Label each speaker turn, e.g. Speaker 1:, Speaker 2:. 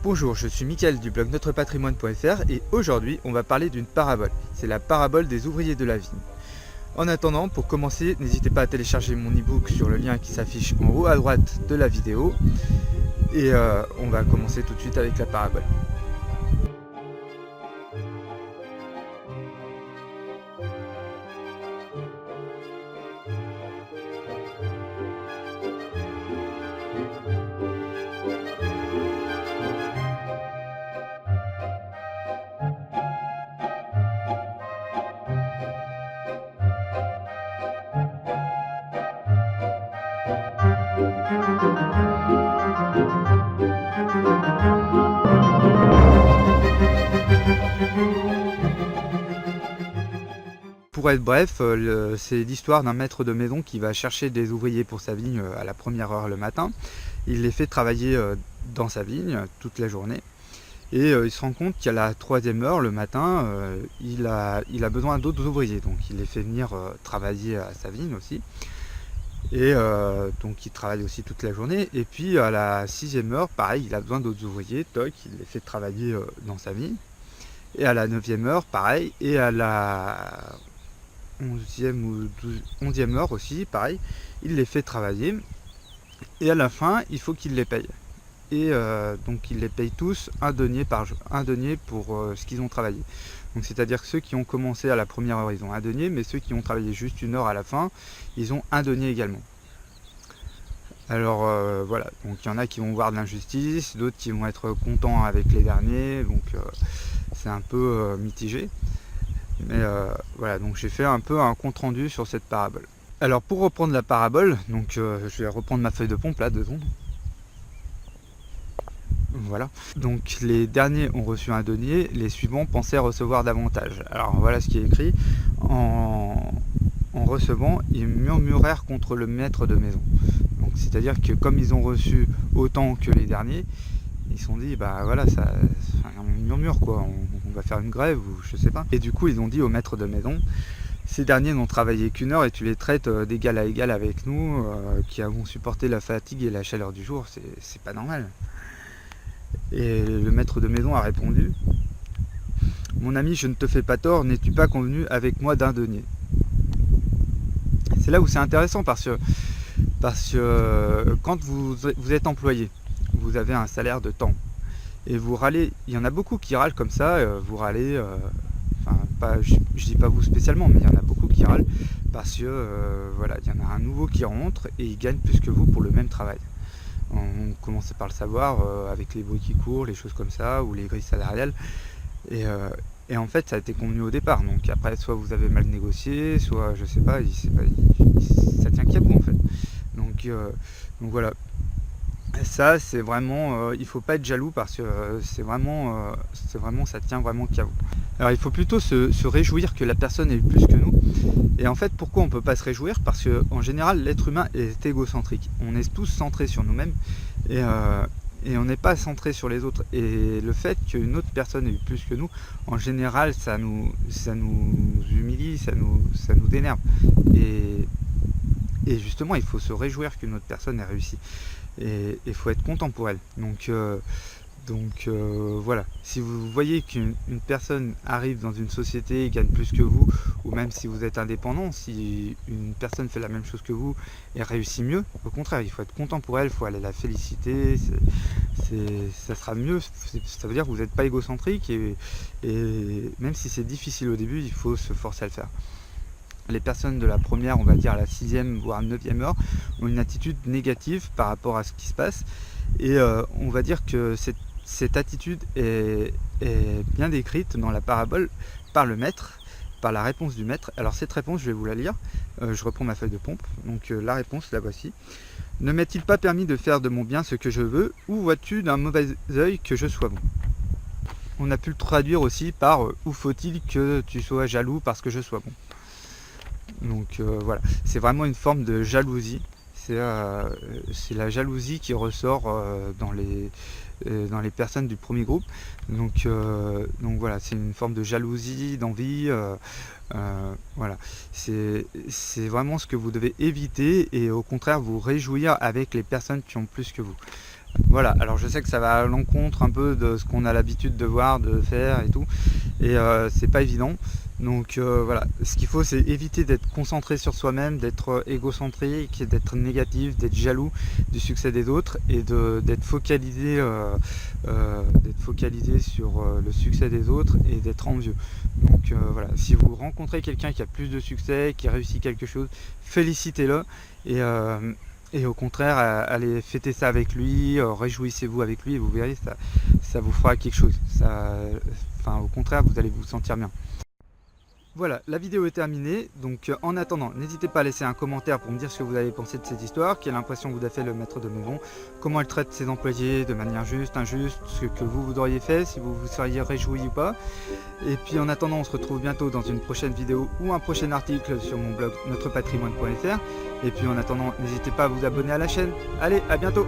Speaker 1: Bonjour, je suis Mickaël du blog notrepatrimoine.fr et aujourd'hui on va parler d'une parabole. C'est la parabole des ouvriers de la vigne. En attendant, pour commencer, n'hésitez pas à télécharger mon e-book sur le lien qui s'affiche en haut à droite de la vidéo. Et on va commencer tout de suite avec la parabole. Pour être bref, c'est l'histoire d'un maître de maison qui va chercher des ouvriers pour sa vigne à la première heure le matin. Il les fait travailler dans sa vigne toute la journée. Et il se rend compte qu'à la troisième heure le matin, il a besoin d'autres ouvriers. Donc il les fait venir travailler à sa vigne aussi. Et donc il travaille aussi toute la journée. Et puis à la sixième heure, pareil, il a besoin d'autres ouvriers. Toc, il les fait travailler dans sa vigne. Et à la neuvième heure, pareil. Et à la 11e heure aussi, pareil, il les fait travailler. Et à la fin, il faut qu'il les paye. Et donc il les paye tous un denier par jour, un denier pour ce qu'ils ont travaillé. Donc c'est-à-dire que ceux qui ont commencé à la première heure, ils ont un denier, mais ceux qui ont travaillé juste une heure à la fin, ils ont un denier également. Alors voilà, donc il y en a qui vont voir de l'injustice, d'autres qui vont être contents avec les derniers, donc c'est un peu mitigé. Mais voilà, donc j'ai fait un peu un compte rendu sur cette parabole. Alors pour reprendre la parabole, donc je vais reprendre ma feuille de pompe là, 2 secondes. Voilà. Donc les derniers ont reçu un denier, les suivants pensaient recevoir davantage. Alors voilà ce qui est écrit. En recevant, ils murmurèrent contre le maître de maison. Donc c'est-à-dire que comme ils ont reçu autant que les derniers, ils se sont dit bah voilà, on murmure quoi, on va faire une grève ou je sais pas. Et du coup ils ont dit au maître de maison, ces derniers n'ont travaillé qu'une heure et tu les traites d'égal à égal avec nous, qui avons supporté la fatigue et la chaleur du jour, c'est pas normal. Et le maître de maison a répondu, mon ami, je ne te fais pas tort, n'es-tu pas convenu avec moi d'un denier? C'est là où c'est intéressant parce que quand vous êtes employé, vous avez un salaire de temps et vous râlez, il y en a beaucoup qui râlent comme ça, vous râlez, je dis pas vous spécialement, mais il y en a beaucoup qui râlent parce que voilà, il y en a un nouveau qui rentre et il gagne plus que vous pour le même travail. On commençait par le savoir avec les bruits qui courent, les choses comme ça, ou les grilles salariales. Et en fait, ça a été convenu au départ. Donc après, soit vous avez mal négocié, soit je sais pas, ça tient qu'à vous en fait. Donc voilà. Ça, c'est vraiment, il faut pas être jaloux parce que c'est vraiment, ça tient vraiment qu'à vous. Alors il faut plutôt se réjouir que la personne ait plus que nous. Et en fait, pourquoi on ne peut pas se réjouir? Parce qu'en général, l'être humain est égocentrique. On est tous centrés sur nous-mêmes et on n'est pas centré sur les autres. Et le fait qu'une autre personne ait eu plus que nous, en général, ça nous humilie, ça nous énerve. Et justement, il faut se réjouir qu'une autre personne ait réussi. Et il faut être content pour elle. Donc voilà, si vous voyez qu'une personne arrive dans une société et gagne plus que vous, ou même si vous êtes indépendant, si une personne fait la même chose que vous et réussit mieux, au contraire, il faut être content pour elle, il faut aller la féliciter, ça sera mieux, ça veut dire que vous n'êtes pas égocentrique et même si c'est difficile au début, il faut se forcer à le faire. Les personnes de la première, on va dire à la 6e voire 9e heure, ont une attitude négative par rapport à ce qui se passe et on va dire que cette attitude est bien décrite dans la parabole par le maître, par la réponse du maître. Alors cette réponse, je vais vous la lire, je reprends ma feuille de pompe, donc la réponse, la voici. Ne m'est-il pas permis de faire de mon bien ce que je veux, ou vois-tu d'un mauvais œil que je sois bon? On a pu le traduire aussi par où faut-il que tu sois jaloux parce que je sois bon. Donc voilà, c'est vraiment une forme de jalousie. C'est la jalousie qui ressort dans les personnes du premier groupe. Donc voilà, c'est une forme de jalousie, d'envie. Voilà, c'est vraiment ce que vous devez éviter et au contraire vous réjouir avec les personnes qui ont plus que vous. Voilà, alors je sais que ça va à l'encontre un peu de ce qu'on a l'habitude de voir, de faire et tout, et c'est pas évident. Donc voilà, ce qu'il faut, c'est éviter d'être concentré sur soi-même, d'être égocentrique, d'être négatif, d'être jaloux du succès des autres et d'être focalisé, sur le succès des autres et d'être envieux. Donc voilà, si vous rencontrez quelqu'un qui a plus de succès, qui réussit quelque chose, félicitez-le et au contraire, allez fêter ça avec lui, réjouissez-vous avec lui et vous verrez, ça vous fera quelque chose. Enfin, au contraire, vous allez vous sentir bien. Voilà, la vidéo est terminée, donc en attendant, n'hésitez pas à laisser un commentaire pour me dire ce que vous avez pensé de cette histoire, quelle impression vous a fait le maître de maison, comment elle traite ses employés de manière juste, injuste, ce que vous auriez fait, si vous vous seriez réjoui ou pas. Et puis en attendant, on se retrouve bientôt dans une prochaine vidéo ou un prochain article sur mon blog notrepatrimoine.fr. Et puis en attendant, n'hésitez pas à vous abonner à la chaîne. Allez, à bientôt!